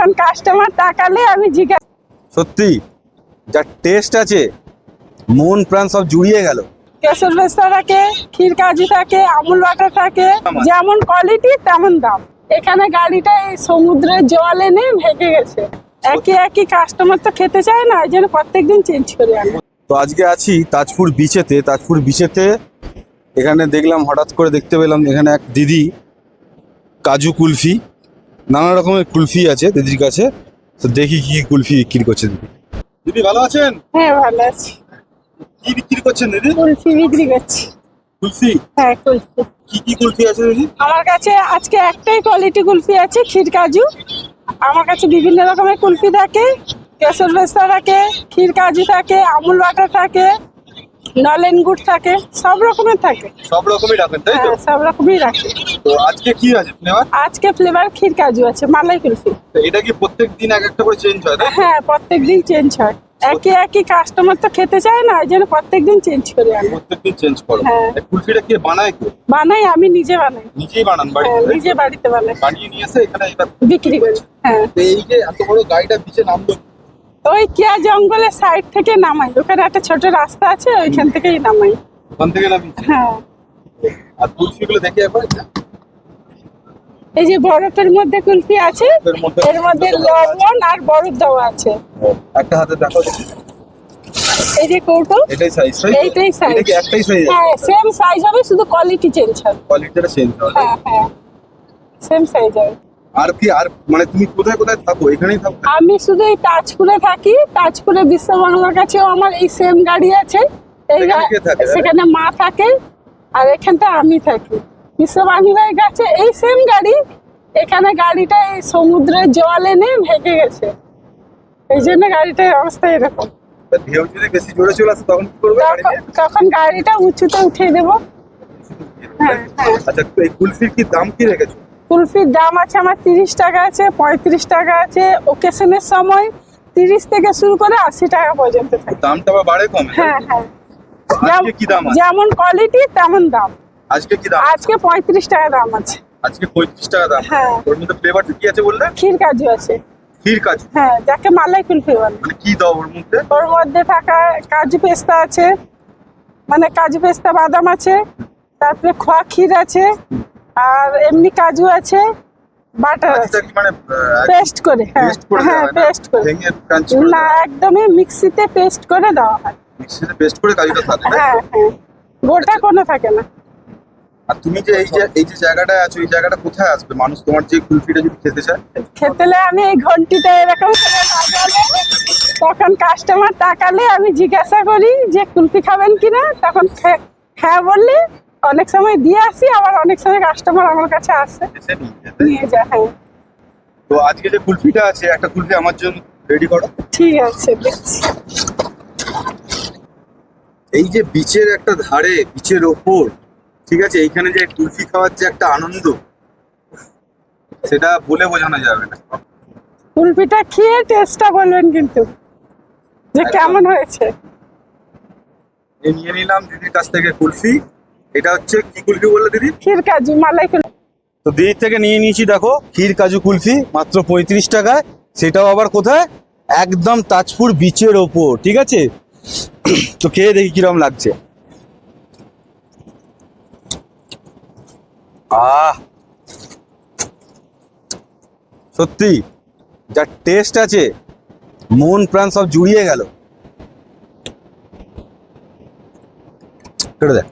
তখন কাস্টমার তাকালে আমি জিজ্ঞাসা। সত্যি যা টেস্ট আছে, মন প্রাণ সব জুড়িয়ে গেল। কেশর পেস্তা থাকে, ক্ষীর কাজু থাকে, আমুল বাটার থাকে, যেমন কোয়ালিটি তেমন দাম। এখানে গাড়িটা এই সমুদ্রের জল এনে ভেঙে গেছে, একই একই কাস্টমার তো খেতে চায় না, এই জন্য প্রত্যেকদিন চেঞ্জ করে আনে। তো আজকে আছি তাজপুর বিচেতে। তাজপুর বিচেতে এখানে দেখলাম, হঠাৎ করে দেখতে পেলাম এখানে এক দিদি কাজু কুলফি, নানা রকমের কুলফি আছে দিদির কাছে। তো দেখি কি কুলফি বিক্রি করছে দিদি। দিদি ভালো আছেন? হ্যাঁ ভালো আছি। কি বিক্রি করছেন দিদি? কুলফি বিক্রি করছি। কুলফি? হ্যাঁ কুলফি। কি কুলফি আছে দিদি? আমার কাছে আজকে একটাই কোয়ালিটি কুলফি আছে, ক্ষীর কাজু। আমার কাছে বিভিন্ন রকমের কুলফি থাকে, কেশর পেস্তা থাকে, ক্ষীর কাজু থাকে, আমুল বাটার থাকে, নলেন গুড় থাকে, সব রকমের থাকে। সব রকমই রাখেন তাই তো? হ্যাঁ সব রকমই রাখি। তো আজকে কি আছে ফ্লেভার? আজকে ফ্লেভার ক্ষীর কাজু আছে, মালাই কুলফি। তো এটা কি প্রত্যেকদিন এক একটা করে চেঞ্জ হয় তাই? হ্যাঁ প্রত্যেকদিন চেঞ্জ হয়, একই একই কাস্টমার তো খেতে চায় না, এই জন্য প্রত্যেকদিন চেঞ্জ করে আনে। প্রত্যেকদিন চেঞ্জ করো? হ্যাঁ। এই কুলফিটা কি বানায় কে? বানাই আমি, নিজে বানাই। নিজেই বানান হ্যাঁ বাড়িতে? নিজে বাড়িতে বানাই, বানিয়ে নিয়ে এসে এখানে এটা বিক্রি করি। হ্যাঁ তো এই যে এত বড় গাড়িটা পিছে নামলো, ওই কিয়া জঙ্গলের সাইড থেকে নামাই, ওখানে একটা ছোট রাস্তা আছে, ওইখান থেকেই নামাই। ওখান থেকে নামি? হ্যাঁ আর কুলফিগুলো দেখি একবার। এই যে বরফের মধ্যে কুলফি আছে, এর মধ্যে লবণ আর বরফ দেওয়া আছে। একটা হাতে দেখো দেখি। এই যে কৌটো, এটাই সাইজ? এইটাই সাইজ। এটা কি একটাই সাইজ? হ্যাঁ সেম সাইজ হবে, শুধু কোয়ালিটি চেঞ্জ হবে। কোয়ালিটিটা চেঞ্জ হবে? হ্যাঁ হ্যাঁ সেম সাইজ হবে। আর কি, আর মানে তুমি কোথায় কোথায় থাকো? এখানেই থাকো? আমি শুধু এই তাজপুরে থাকি, তাজপুরে বিশ্ব বাংলার কাছেও আমার এই সেম গাড়ি আছে। এই সেখানে কে থাকে? সেখানে মা থাকে, আর এখানটা আমি থাকি। বিশ্ব বাংলার কাছে এই সেম গাড়ি, এখানে গাড়িটা এই সমুদ্রের জল এনে ভেঙে গেছে, এই জন্য গাড়িটার অবস্থা এরকম। ঢেউ যদি বেশি জোরে চলে আসে তখন কি করবে গাড়ি নিয়ে? তখন গাড়িটা উঁচুতে উঠিয়ে দেবো। হ্যাঁ হ্যাঁ। আচ্ছা, তো এই কুলফির কি দাম কি রেখেছো? কুলফির দাম আছে আমার 30 টাকা আছে, 35 টাকা আছে, ওকেশনের সময় 30 থেকে শুরু করে 80 টাকা পর্যন্ত থাকে। দামটা আবার বাড়ে কমে? হ্যাঁ হ্যাঁ আজকে কি দাম আছে? যেমন কোয়ালিটি তেমন দাম। আজকে কি দাম? আজকে 35 টাকা দাম আছে। আজকে 35 টাকা দাম? হ্যাঁ। ওর মধ্যে ফ্লেভারটা কি আছে বললে? ক্ষীর কাজু আছে। ক্ষীর কাজু? হ্যাঁ যাকে মালাই কুলফি বলে। মানে কি দাও ওর মধ্যে? ওর মধ্যে থাকা কাজু পেস্তা আছে, মানে কাজু পেস্তা বাদাম আছে, তারপরে খোয়া ক্ষীর আছে, আর এমনি কাজু আছে, বাটার আছে, আচ্ছা, কি মানে পেস্ট করে। হ্যাঁ পেস্ট করে হ্যাঁ দেওয়া হয় না? পেস্ট করে। ভেঙে ক্রাঞ্চি করে না দেওয়া হয়? একদমই মিক্সিতে পেস্ট করে দেওয়া হয়। মিক্সিতে পেস্ট করে কাজুটা থাকে তাই? হ্যাঁ হ্যাঁ গোটা কোনো থাকে না। আর তুমি যে এই যে জায়গাটায় আছো, এই জায়গাটা কোথায় আসবে মানুষ তোমার যে কুলফিটা যদি খেতে চায়? খেতেলে আমি এই ঘন্টিটা এরকম করে লাগালে, তখন কাস্টমার তাকালে আমি জিজ্ঞাসা করি যে কুলফি খাবেন কিনা, তখন হ্যাঁ বললে অনেক সময় দিয়ে আসি, আবার অনেক সময় কাস্টমার আমার কাছে আসে এসে নিয়ে যায়, তাই? নিয়ে যায়। হ্যাঁ তো আজকে যে কুলফিটা আছে, একটা কুলফি আমার জন্য রেডি করো। ঠিক আছে দেখছি। এই যে বিচের একটা ধারে, বিচের ওপর, ঠিক আছে, এইখানে যে কুলফি খাওয়ার যে একটা আনন্দ, সেটা বলে বোঝানো যাবে না। কুলফিটা খেয়ে টেস্টটা বলবেন কিন্তু যে একদম। কেমন হয়েছে। এই নিয়ে নিলাম দিদির কাছ থেকে কুলফি। এটা হচ্ছে কি কুলফি বললে দিদি? ক্ষীর কাজু মালাই কুলফি। তো দিদির থেকে নিয়ে নিয়েছি, দেখো, ক্ষীর কাজু কুলফি মাত্র 35 টাকায়। সেটাও আবার কোথায়? একদম তাজপুর বিচের ওপর, ঠিক আছে। তো খেয়ে দেখি কিরকম লাগছে। সত্যি যা টেস্ট আছে, মন প্রাণ সব জুড়িয়ে গেল। কেটে দেখ।